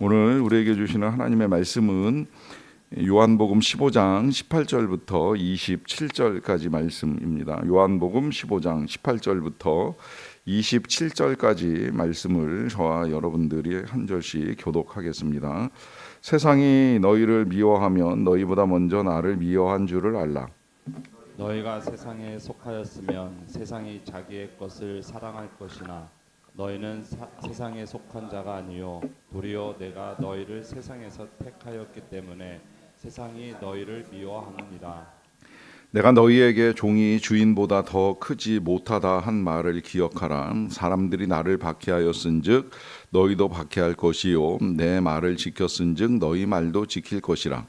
오늘 우리에게 주시는 하나님의 말씀은 요한복음 15장 18절부터 27절까지 말씀입니다. 요한복음 15장 18절부터 27절까지 말씀을 저와 여러분들이 한 절씩 교독하겠습니다. 세상이 너희를 미워하면 너희보다 먼저 나를 미워한 줄을 알라. 너희가 세상에 속하였으면 세상이 자기의 것을 사랑할 것이나 너희는 세상에 속한 자가 아니요 도리어 내가 너희를 세상에서 택하였기 때문에 세상이 너희를 미워하느니라. 내가 너희에게 종이 주인보다 더 크지 못하다 한 말을 기억하라. 사람들이 나를 박해하였은즉 너희도 박해할 것이요 내 말을 지켰은즉 너희 말도 지킬 것이라.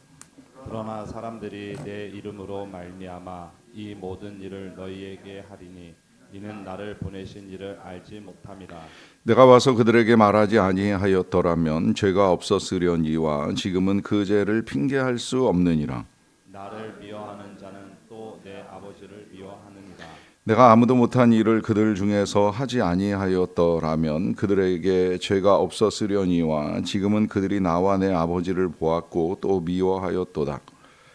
그러나 사람들이 내 이름으로 말미암아 이 모든 일을 너희에게 하리니 이는 나를 보내신 이를 알지 못함이라. 내가 와서 그들에게 말하지 아니하였더라면 죄가 없었으려니와 지금은 그 죄를 핑계할 수 없느니라. 나를 미워하는 자는 또 내 아버지를 미워하느니라. 내가 아무도 못한 일을 그들 중에서 하지 아니하였더라면 그들에게 죄가 없었으려니와 지금은 그들이 나와 내 아버지를 보았고 또 미워하였도다.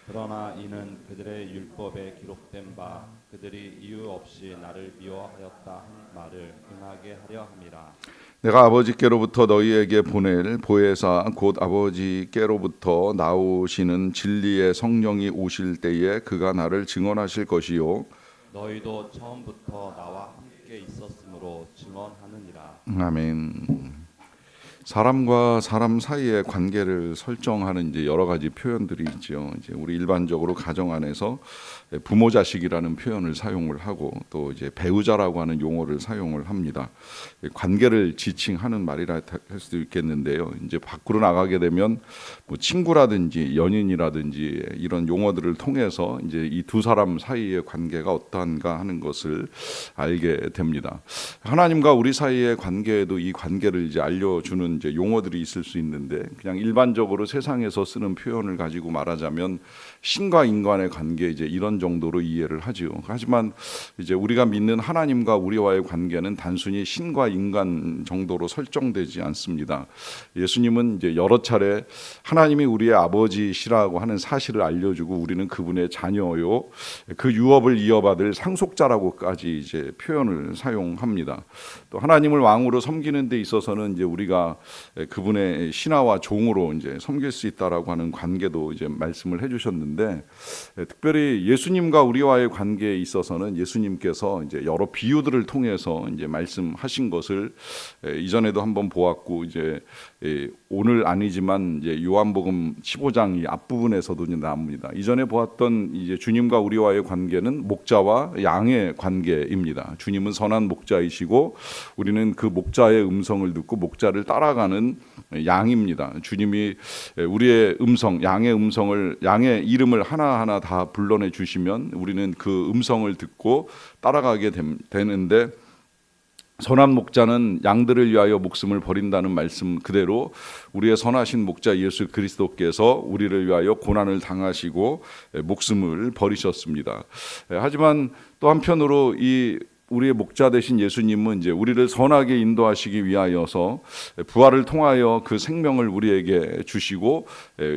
그러나 이는 그들의 율법에 기록된 바 그들이 이유 없이 나를 미워하였다 한 말을 응하게 하려 함이라. 내가 아버지께로부터 너희에게 보낼 보혜사 곧 아버지께로부터 나오시는 진리의 성령이 오실 때에 그가 나를 증언하실 것이요 너희도 처음부터 나와 함께 있었으므로 증언하느니라. 아멘. 사람과 사람 사이의 관계를 설정하는 이제 여러 가지 표현들이 있죠. 이제 우리 일반적으로 가정 안에서 부모 자식이라는 표현을 사용을 하고 또 이제 배우자라고 하는 용어를 사용을 합니다. 관계를 지칭하는 말이라 할 수도 있겠는데요. 이제 밖으로 나가게 되면 뭐 친구라든지 연인이라든지 이런 용어들을 통해서 이제 이 두 사람 사이의 관계가 어떠한가 하는 것을 알게 됩니다. 하나님과 우리 사이의 관계에도 이 관계를 이제 알려주는 이제 용어들이 있을 수 있는데 그냥 일반적으로 세상에서 쓰는 표현을 가지고 말하자면 신과 인간의 관계 이제 이런 정도로 이해를 하죠. 하지만 이제 우리가 믿는 하나님과 우리와의 관계는 단순히 신과 인간 정도로 설정되지 않습니다. 예수님은 이제 여러 차례 하나님이 우리의 아버지시라고 하는 사실을 알려주고 우리는 그분의 자녀요, 그 유업을 이어받을 상속자라고까지 이제 표현을 사용합니다. 또 하나님을 왕으로 섬기는 데 있어서는 이제 우리가 그분의 신하와 종으로 이제 섬길 수 있다라고 하는 관계도 이제 말씀을 해주셨는데, 특별히 예수님과 우리와의 관계에 있어서는 예수님께서 이제 여러 비유들을 통해서 이제 말씀하신 것을 이전에도 한번 보았고 이제 오늘 아니지만 이제 요한복음 15장 이 앞부분에서도 이제 나옵니다. 이전에 보았던 이제 주님과 우리와의 관계는 목자와 양의 관계입니다. 주님은 선한 목자이시고 우리는 그 목자의 음성을 듣고 목자를 따라가는 양입니다. 주님이 우리의 음성, 양의 이름을 하나하나 다 불러내 주시면 우리는 그 음성을 듣고 따라가게 되는데, 선한 목자는 양들을 위하여 목숨을 버린다는 말씀 그대로 우리의 선하신 목자 예수 그리스도께서 우리를 위하여 고난을 당하시고 목숨을 버리셨습니다. 하지만 또 한편으로 이 우리의 목자 되신 예수님은 이제 우리를 선하게 인도하시기 위하여서 부활을 통하여 그 생명을 우리에게 주시고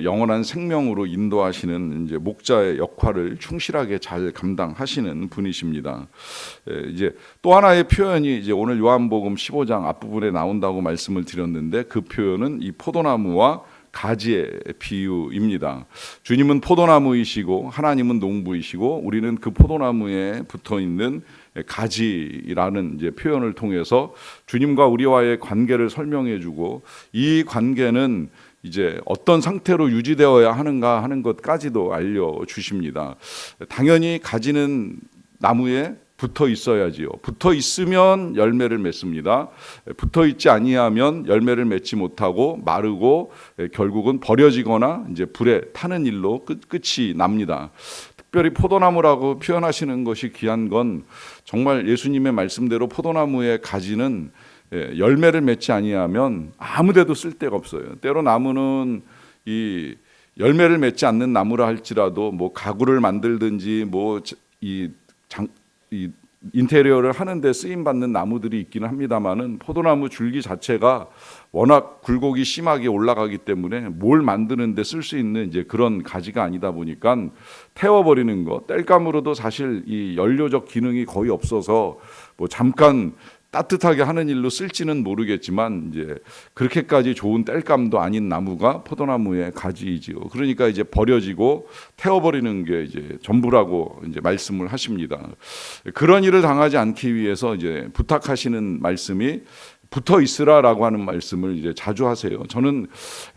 영원한 생명으로 인도하시는 이제 목자의 역할을 충실하게 잘 감당하시는 분이십니다. 이제 또 하나의 표현이 이제 오늘 요한복음 15장 앞부분에 나온다고 말씀을 드렸는데, 그 표현은 이 포도나무와 가지의 비유입니다. 주님은 포도나무이시고 하나님은 농부이시고 우리는 그 포도나무에 붙어 있는 가지라는 이제 표현을 통해서 주님과 우리와의 관계를 설명해주고, 이 관계는 이제 어떤 상태로 유지되어야 하는가 하는 것까지도 알려주십니다. 당연히 가지는 나무에 붙어 있어야지요. 붙어 있으면 열매를 맺습니다. 붙어 있지 아니하면 열매를 맺지 못하고 마르고 결국은 버려지거나 이제 불에 타는 일로 끝이 납니다. 특별히 포도나무라고 표현하시는 것이 귀한 건 정말 예수님의 말씀대로 포도나무의 가지는 열매를 맺지 아니하면 아무데도 쓸 데가 없어요. 때로 나무는 이 열매를 맺지 않는 나무라 할지라도 뭐 가구를 만들든지 뭐 이 인테리어를 하는데 쓰임 받는 나무들이 있기는 합니다만은 포도나무 줄기 자체가 워낙 굴곡이 심하게 올라가기 때문에 뭘 만드는데 쓸 수 있는 이제 그런 가지가 아니다 보니까 태워버리는 거, 땔감으로도 사실 이 연료적 기능이 거의 없어서 뭐 잠깐 따뜻하게 하는 일로 쓸지는 모르겠지만 이제 그렇게까지 좋은 땔감도 아닌 나무가 포도나무의 가지이지요. 그러니까 이제 버려지고 태워버리는 게 이제 전부라고 이제 말씀을 하십니다. 그런 일을 당하지 않기 위해서 이제 부탁하시는 말씀이 붙어 있으라라고 하는 말씀을 이제 자주 하세요. 저는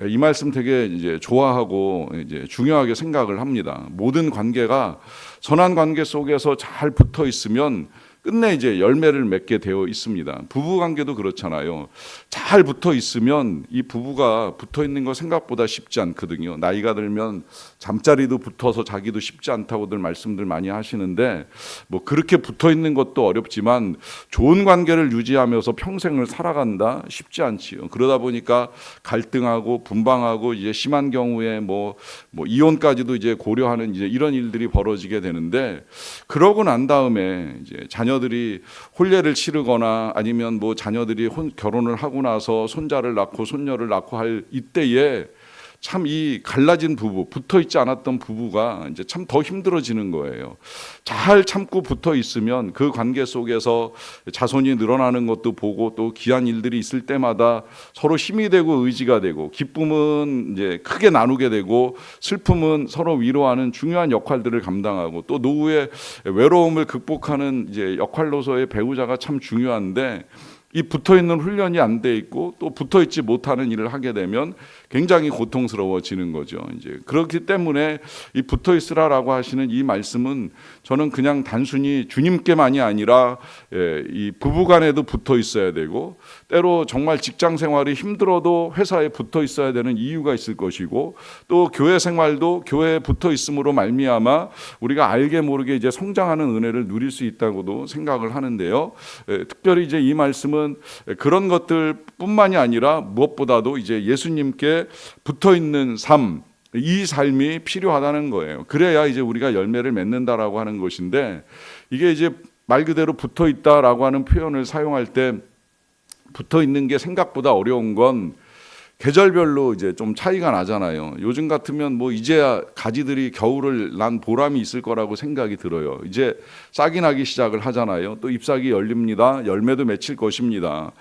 이 말씀 되게 이제 좋아하고 이제 중요하게 생각을 합니다. 모든 관계가 선한 관계 속에서 잘 붙어 있으면 끝내 이제 열매를 맺게 되어 있습니다. 부부 관계도 그렇잖아요. 잘 붙어 있으면 이 부부가 붙어 있는 거 생각보다 쉽지 않거든요. 나이가 들면 잠자리도 붙어서 자기도 쉽지 않다고들 말씀들 많이 하시는데 뭐 그렇게 붙어 있는 것도 어렵지만 좋은 관계를 유지하면서 평생을 살아간다 쉽지 않지요. 그러다 보니까 갈등하고 분방하고 이제 심한 경우에 뭐 이혼까지도 이제 고려하는 이제 이런 일들이 벌어지게 되는데 그러고 난 다음에 이제 자녀들이 혼례를 치르거나 아니면 뭐 자녀들이 결혼을 하고 나서 손자를 낳고 손녀를 낳고 할 이때에 참 이 갈라진 부부, 붙어 있지 않았던 부부가 이제 참 더 힘들어지는 거예요. 잘 참고 붙어 있으면 그 관계 속에서 자손이 늘어나는 것도 보고 또 귀한 일들이 있을 때마다 서로 힘이 되고 의지가 되고 기쁨은 이제 크게 나누게 되고 슬픔은 서로 위로하는 중요한 역할들을 감당하고 또 노후의 외로움을 극복하는 이제 역할로서의 배우자가 참 중요한데 이 붙어있는 훈련이 안 돼 있고 또 붙어있지 못하는 일을 하게 되면 굉장히 고통스러워지는 거죠. 이제 그렇기 때문에 이 붙어있으라라고 하시는 이 말씀은 저는 그냥 단순히 주님께만이 아니라 이 부부간에도 붙어 있어야 되고 때로 정말 직장 생활이 힘들어도 회사에 붙어 있어야 되는 이유가 있을 것이고 또 교회 생활도 교회에 붙어 있음으로 말미암아 우리가 알게 모르게 이제 성장하는 은혜를 누릴 수 있다고도 생각을 하는데요. 특별히 이제 이 말씀은 그런 것들뿐만이 아니라 무엇보다도 이제 예수님께 붙어 있는 삶, 이 삶이 필요하다는 거예요. 그래야 이제 우리가 열매를 맺는다라고 하는 것인데 이게 이제 말 그대로 붙어 있다라고 하는 표현을 사용할 때 붙어 있는 게 생각보다 어려운 건 계절별로 이제 좀 차이가 나잖아요. 요즘 같으면 뭐 이제야 가지들이 겨울을 난 보람이 있을 거라고 생각이 들어요. 이제 싹이 나기 시작을 하잖아요. 또 잎사귀 열립니다. 열매도 맺힐 것입니다.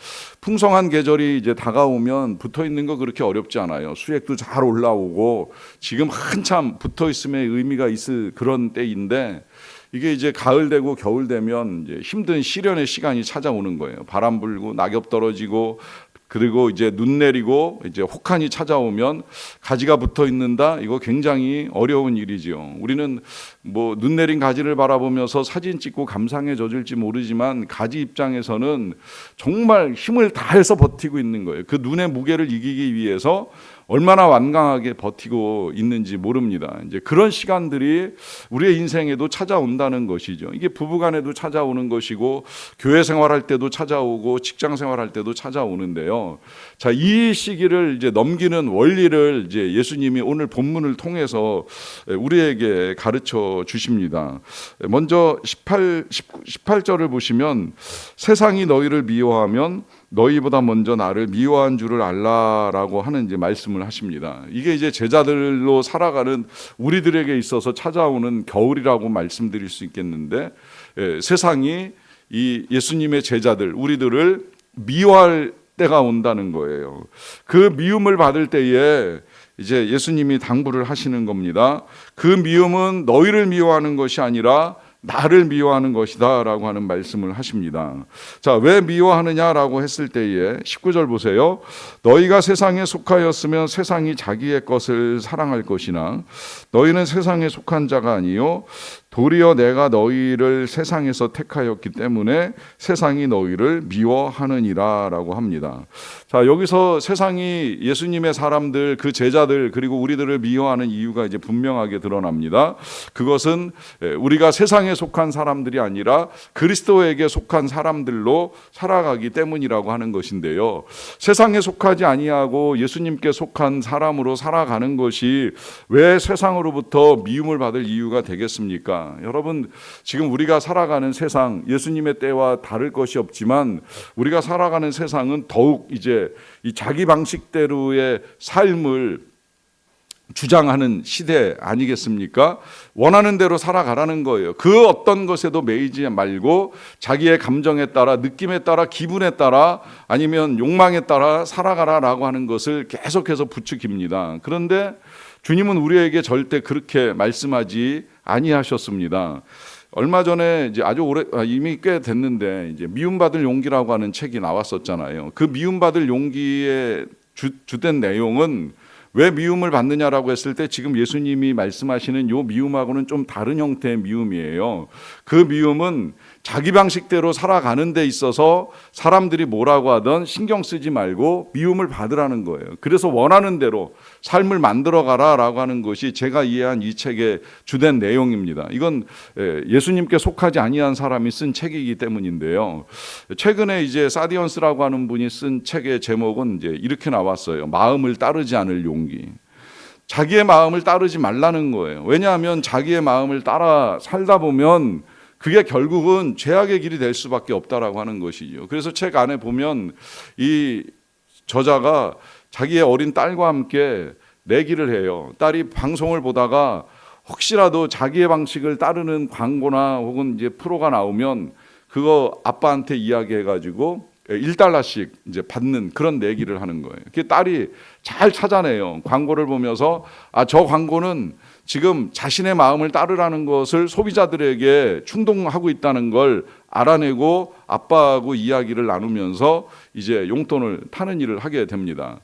풍성한 계절이 이제 다가오면 붙어 있는 거 그렇게 어렵지 않아요. 수액도 잘 올라오고 지금 한참 붙어 있음에 의미가 있을 그런 때인데 이게 이제 가을 되고 겨울 되면 이제 힘든 시련의 시간이 찾아오는 거예요. 바람 불고 낙엽 떨어지고 그리고 이제 눈 내리고 이제 혹한이 찾아오면 가지가 붙어 있는다. 이거 굉장히 어려운 일이죠. 우리는 뭐 눈 내린 가지를 바라보면서 사진 찍고 감상에 젖을지 모르지만 가지 입장에서는 정말 힘을 다해서 버티고 있는 거예요. 그 눈의 무게를 이기기 위해서 얼마나 완강하게 버티고 있는지 모릅니다. 이제 그런 시간들이 우리의 인생에도 찾아온다는 것이죠. 이게 부부간에도 찾아오는 것이고 교회 생활할 때도 찾아오고 직장 생활할 때도 찾아오는데요. 자, 이 시기를 이제 넘기는 원리를 이제 예수님이 오늘 본문을 통해서 우리에게 가르쳐 주십니다. 먼저 18절을 보시면 세상이 너희를 미워하면 너희보다 먼저 나를 미워한 줄을 알라라고 하는 이제 말씀을 하십니다. 이게 이제 제자들로 살아가는 우리들에게 있어서 찾아오는 겨울이라고 말씀드릴 수 있겠는데 세상이 이 예수님의 제자들 우리들을 미워할 때가 온다는 거예요. 그 미움을 받을 때에 이제 예수님이 당부를 하시는 겁니다. 그 미움은 너희를 미워하는 것이 아니라 나를 미워하는 것이다 라고 하는 말씀을 하십니다. 자, 왜 미워하느냐라고 했을 때에 19절 보세요. 너희가 세상에 속하였으면 세상이 자기의 것을 사랑할 것이나 너희는 세상에 속한 자가 아니요 도리어 내가 너희를 세상에서 택하였기 때문에 세상이 너희를 미워하느니라 라고 합니다. 자, 여기서 세상이 예수님의 사람들, 그 제자들 그리고 우리들을 미워하는 이유가 이제 분명하게 드러납니다. 그것은 우리가 세상에 세상에 속한 사람들이 아니라 그리스도에게 속한 사람들로 살아가기 때문이라고 하는 것인데요. 세상에 속하지 아니하고 예수님께 속한 사람으로 살아가는 것이 왜 세상으로부터 미움을 받을 이유가 되겠습니까? 여러분, 지금 우리가 살아가는 세상, 예수님의 때와 다를 것이 없지만 우리가 살아가는 세상은 더욱 이제 이 자기 방식대로의 삶을 주장하는 시대 아니겠습니까? 원하는 대로 살아가라는 거예요. 그 어떤 것에도 매이지 말고 자기의 감정에 따라, 느낌에 따라, 기분에 따라, 아니면 욕망에 따라 살아가라라고 하는 것을 계속해서 부추깁니다. 그런데 주님은 우리에게 절대 그렇게 말씀하지 아니하셨습니다. 얼마 전에 이제 아주 오래, 이미 꽤 됐는데 이제 미움받을 용기라고 하는 책이 나왔었잖아요. 그 미움받을 용기의 주된 내용은 왜 미움을 받느냐라고 했을 때 지금 예수님이 말씀하시는 요 미움하고는 좀 다른 형태의 미움이에요. 그 미움은 자기 방식대로 살아가는 데 있어서 사람들이 뭐라고 하든 신경 쓰지 말고 미움을 받으라는 거예요. 그래서 원하는 대로 삶을 만들어가라라고 하는 것이 제가 이해한 이 책의 주된 내용입니다. 이건 예수님께 속하지 아니한 사람이 쓴 책이기 때문인데요. 최근에 이제 사디언스라고 하는 분이 쓴 책의 제목은 이제 이렇게 나왔어요. 마음을 따르지 않을 용기. 자기의 마음을 따르지 말라는 거예요. 왜냐하면 자기의 마음을 따라 살다 보면 그게 결국은 죄악의 길이 될 수밖에 없다라고 하는 것이죠. 그래서 책 안에 보면 이 저자가 자기의 어린 딸과 함께 내기를 해요. 딸이 방송을 보다가 혹시라도 자기의 방식을 따르는 광고나 혹은 이제 프로가 나오면 그거 아빠한테 이야기해가지고 $1씩 이제 받는 그런 내기를 하는 거예요. 그 딸이 잘 찾아내요. 광고를 보면서 저 광고는 지금 자신의 마음을 따르라는 것을 소비자들에게 충동하고 있다는 걸 알아내고 아빠하고 이야기를 나누면서 이제 용돈을 타는 일을 하게 됩니다.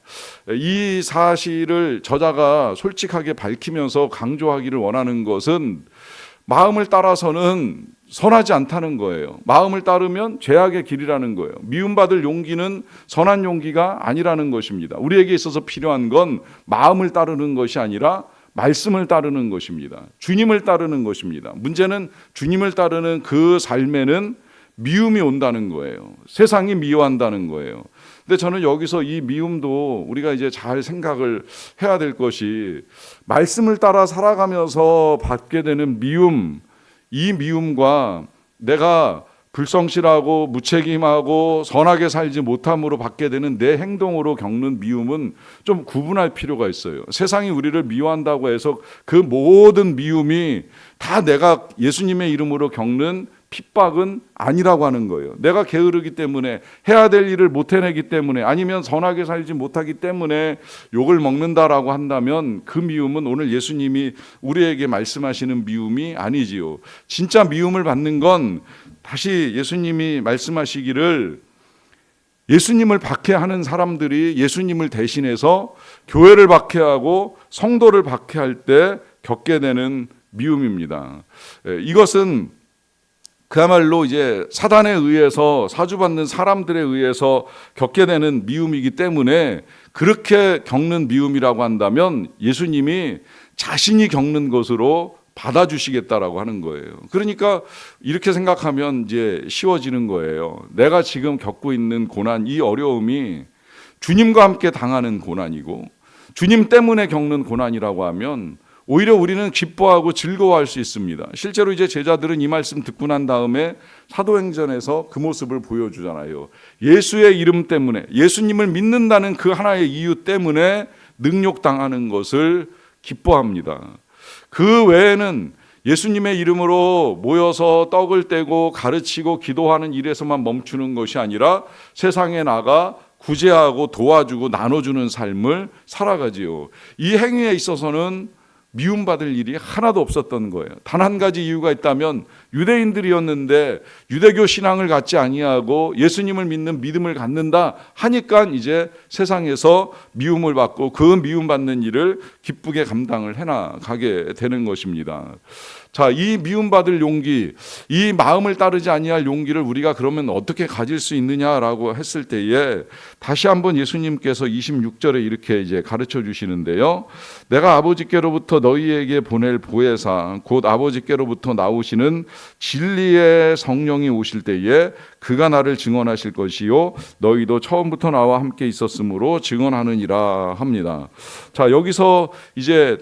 이 사실을 저자가 솔직하게 밝히면서 강조하기를 원하는 것은 마음을 따라서는 선하지 않다는 거예요. 마음을 따르면 죄악의 길이라는 거예요. 미움받을 용기는 선한 용기가 아니라는 것입니다. 우리에게 있어서 필요한 건 마음을 따르는 것이 아니라 말씀을 따르는 것입니다. 주님을 따르는 것입니다. 문제는 주님을 따르는 그 삶에는 미움이 온다는 거예요. 세상이 미워한다는 거예요. 근데 저는 여기서 이 미움도 우리가 이제 잘 생각을 해야 될 것이 말씀을 따라 살아가면서 받게 되는 미움, 이 미움과 내가 불성실하고 무책임하고 선하게 살지 못함으로 받게 되는 내 행동으로 겪는 미움은 좀 구분할 필요가 있어요. 세상이 우리를 미워한다고 해서 그 모든 미움이 다 내가 예수님의 이름으로 겪는 핍박은 아니라고 하는 거예요. 내가 게으르기 때문에, 해야 될 일을 못 해내기 때문에, 아니면 선하게 살지 못하기 때문에 욕을 먹는다라고 한다면 그 미움은 오늘 예수님이 우리에게 말씀하시는 미움이 아니지요. 진짜 미움을 받는 건 다시 예수님이 말씀하시기를 예수님을 박해하는 사람들이 예수님을 대신해서 교회를 박해하고 성도를 박해할 때 겪게 되는 미움입니다. 이것은 그야말로 이제 사단에 의해서 사주받는 사람들에 의해서 겪게 되는 미움이기 때문에 그렇게 겪는 미움이라고 한다면 예수님이 자신이 겪는 것으로 받아주시겠다라고 하는 거예요. 그러니까 이렇게 생각하면 이제 쉬워지는 거예요. 내가 지금 겪고 있는 고난, 이 어려움이 주님과 함께 당하는 고난이고 주님 때문에 겪는 고난이라고 하면 오히려 우리는 기뻐하고 즐거워할 수 있습니다. 실제로 이제 제자들은 이 말씀 듣고 난 다음에 사도행전에서 그 모습을 보여주잖아요. 예수의 이름 때문에, 예수님을 믿는다는 그 하나의 이유 때문에 능욕당하는 것을 기뻐합니다. 그 외에는 예수님의 이름으로 모여서 떡을 떼고 가르치고 기도하는 일에서만 멈추는 것이 아니라 세상에 나가 구제하고 도와주고 나눠주는 삶을 살아가지요. 이 행위에 있어서는 미움받을 일이 하나도 없었던 거예요. 단 한 가지 이유가 있다면 유대인들이었는데 유대교 신앙을 갖지 아니하고 예수님을 믿는 믿음을 갖는다 하니까 이제 세상에서 미움을 받고 그 미움받는 일을 기쁘게 감당을 해나가게 되는 것입니다. 자, 이 미움받을 용기, 이 마음을 따르지 아니할 용기를 우리가 그러면 어떻게 가질 수 있느냐라고 했을 때에 다시 한번 예수님께서 26절에 이렇게 이제 가르쳐 주시는데요. 내가 아버지께로부터 너희에게 보낼 보혜사 곧 아버지께로부터 나오시는 진리의 성령이 오실 때에 그가 나를 증언하실 것이요 너희도 처음부터 나와 함께 있었으므로 증언하느니라 합니다. 자, 여기서 이제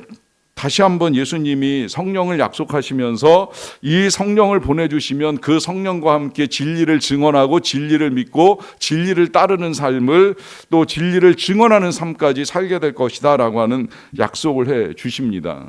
다시 한번 예수님이 성령을 약속하시면서 이 성령을 보내주시면 그 성령과 함께 진리를 증언하고 진리를 믿고 진리를 따르는 삶을 또 진리를 증언하는 삶까지 살게 될 것이다 라고 하는 약속을 해 주십니다.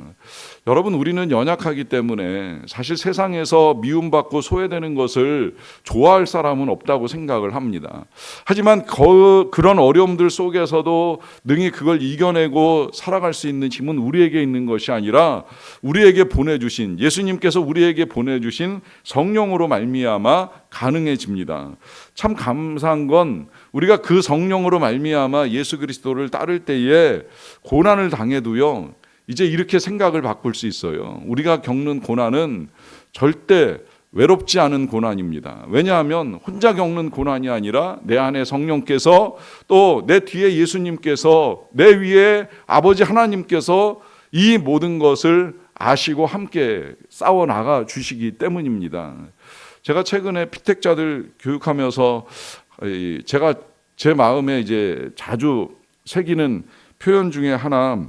여러분, 우리는 연약하기 때문에 사실 세상에서 미움받고 소외되는 것을 좋아할 사람은 없다고 생각을 합니다. 하지만 그런 어려움들 속에서도 능히 그걸 이겨내고 살아갈 수 있는 힘은 우리에게 있는 것이 아니라 우리에게 보내주신 예수님께서 우리에게 보내주신 성령으로 말미암아 가능해집니다. 참 감사한 건 우리가 그 성령으로 말미암아 예수 그리스도를 따를 때에 고난을 당해도요 이제 이렇게 생각을 바꿀 수 있어요. 우리가 겪는 고난은 절대 외롭지 않은 고난입니다. 왜냐하면 혼자 겪는 고난이 아니라 내 안에 성령께서 또 내 뒤에 예수님께서 내 위에 아버지 하나님께서 이 모든 것을 아시고 함께 싸워나가 주시기 때문입니다. 제가 최근에 피택자들 교육하면서 제가 제 마음에 이제 자주 새기는 표현 중에 하나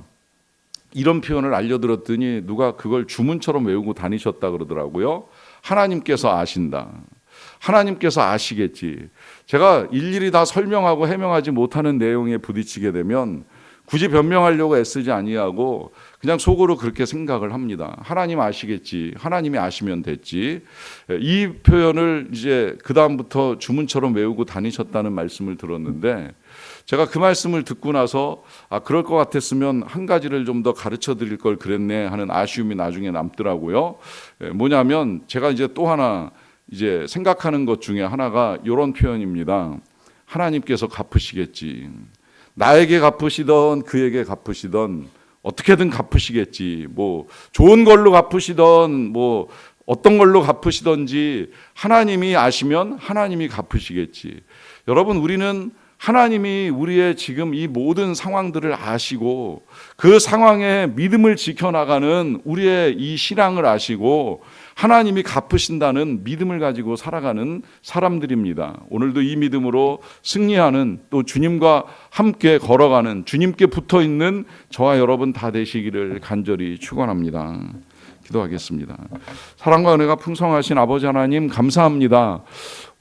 이런 표현을 알려드렸더니 누가 그걸 주문처럼 외우고 다니셨다 그러더라고요. 하나님께서 아신다. 하나님께서 아시겠지. 제가 일일이 다 설명하고 해명하지 못하는 내용에 부딪히게 되면 굳이 변명하려고 애쓰지 아니하고 그냥 속으로 그렇게 생각을 합니다. 하나님 아시겠지. 하나님이 아시면 됐지. 이 표현을 이제 그 다음부터 주문처럼 외우고 다니셨다는 말씀을 들었는데 제가 그 말씀을 듣고 나서 그럴 것 같았으면 한 가지를 좀 더 가르쳐 드릴 걸 그랬네 하는 아쉬움이 나중에 남더라고요. 뭐냐면 제가 이제 또 하나 이제 생각하는 것 중에 하나가 이런 표현입니다. 하나님께서 갚으시겠지. 나에게 갚으시던 그에게 갚으시던 어떻게든 갚으시겠지. 뭐 좋은 걸로 갚으시던 뭐 어떤 걸로 갚으시던지 하나님이 아시면 하나님이 갚으시겠지. 여러분, 우리는 하나님이 우리의 지금 이 모든 상황들을 아시고 그 상황에 믿음을 지켜나가는 우리의 이 신앙을 아시고 하나님이 갚으신다는 믿음을 가지고 살아가는 사람들입니다. 오늘도 이 믿음으로 승리하는 또 주님과 함께 걸어가는 주님께 붙어있는 저와 여러분 다 되시기를 간절히 축원합니다. 기도하겠습니다. 사랑과 은혜가 풍성하신 아버지 하나님 감사합니다.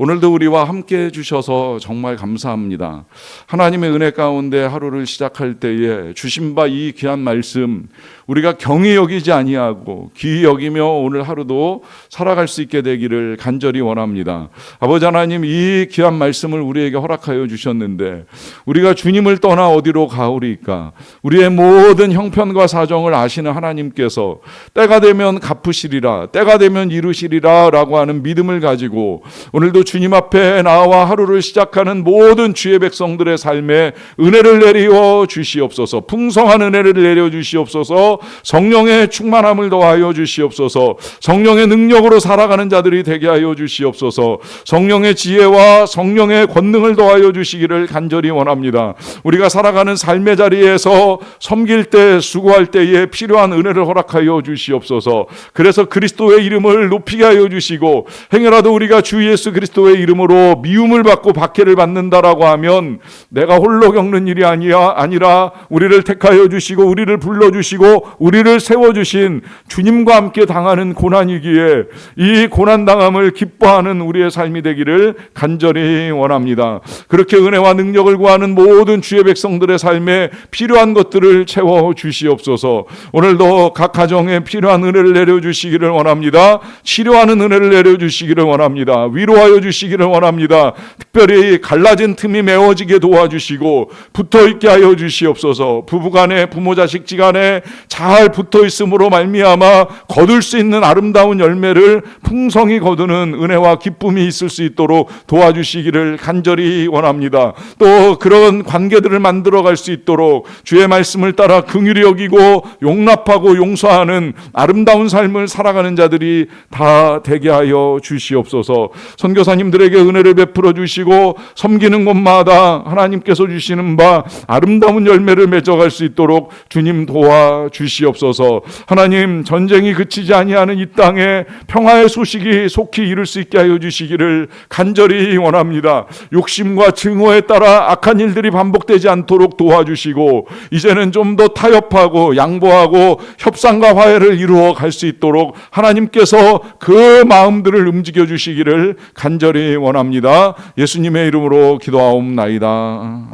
오늘도 우리와 함께 해주셔서 정말 감사합니다. 하나님의 은혜 가운데 하루를 시작할 때에 주신 바 이 귀한 말씀 우리가 경히 여기지 아니하고 귀히 여기며 오늘 하루도 살아갈 수 있게 되기를 간절히 원합니다. 아버지 하나님, 이 귀한 말씀을 우리에게 허락하여 주셨는데 우리가 주님을 떠나 어디로 가오리까? 우리의 모든 형편과 사정을 아시는 하나님께서 때가 되면 갚으시리라, 때가 되면 이루시리라 라고 하는 믿음을 가지고 오늘도 주님 앞에 나와 하루를 시작하는 모든 주의 백성들의 삶에 은혜를 내리어 주시옵소서. 풍성한 은혜를 내려 주시옵소서. 성령의 충만함을 더하여 주시옵소서. 성령의 능력으로 살아가는 자들이 되게 하여 주시옵소서. 성령의 지혜와 성령의 권능을 더하여 주시기를 간절히 원합니다. 우리가 살아가는 삶의 자리에서 섬길 때 수고할 때에 필요한 은혜를 허락하여 주시옵소서. 그래서 그리스도의 이름을 높이게 하여 주시고 행여라도 우리가 주 예수 그리스도의 이름으로 미움을 받고 박해를 받는다라고 하면 내가 홀로 겪는 일이 아니라 우리를 택하여 주시고 우리를 불러주시고 우리를 세워주신 주님과 함께 당하는 고난이기에 이 고난당함을 기뻐하는 우리의 삶이 되기를 간절히 원합니다. 그렇게 은혜와 능력을 구하는 모든 주의 백성들의 삶에 필요한 것들을 채워 주시옵소서. 오늘도 각 가정에 필요한 은혜를 내려주시기를 원합니다. 치료하는 은혜를 내려주시기를 원합니다. 위로하여 주시기를 원합니다. 특별히 갈라진 틈이 메워지게 도와주시고 붙어있게 하여 주시옵소서. 부부간에 부모자식지간에 잘 붙어있음으로 말미암아 거둘 수 있는 아름다운 열매를 풍성히 거두는 은혜와 기쁨이 있을 수 있도록 도와주시기를 간절히 원합니다. 또 그런 관계들을 만들어갈 수 있도록 주의 말씀을 따라 긍휼히 여기고 용납하고 용서하는 아름다운 삶을 살아가는 자들이 다 되게 하여 주시옵소서. 선교사님들에게 은혜를 베풀어 주시고 섬기는 곳마다 하나님께서 주시는 바 아름다운 열매를 맺어갈 수 있도록 주님 도와 주시옵소서. 하나님, 전쟁이 그치지 아니하는 이 땅에 평화의 소식이 속히 이룰 수 있게 하여 주시기를 간절히 원합니다. 욕심과 증오에 따라 악한 일들이 반복되지 않도록 도와주시고 이제는 좀 더 타협하고 양보하고 협상과 화해를 이루어 갈 수 있도록 하나님께서 그 마음들을 움직여 주시기를 간절히 원합니다. 예수님의 이름으로 기도하옵나이다.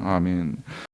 아멘.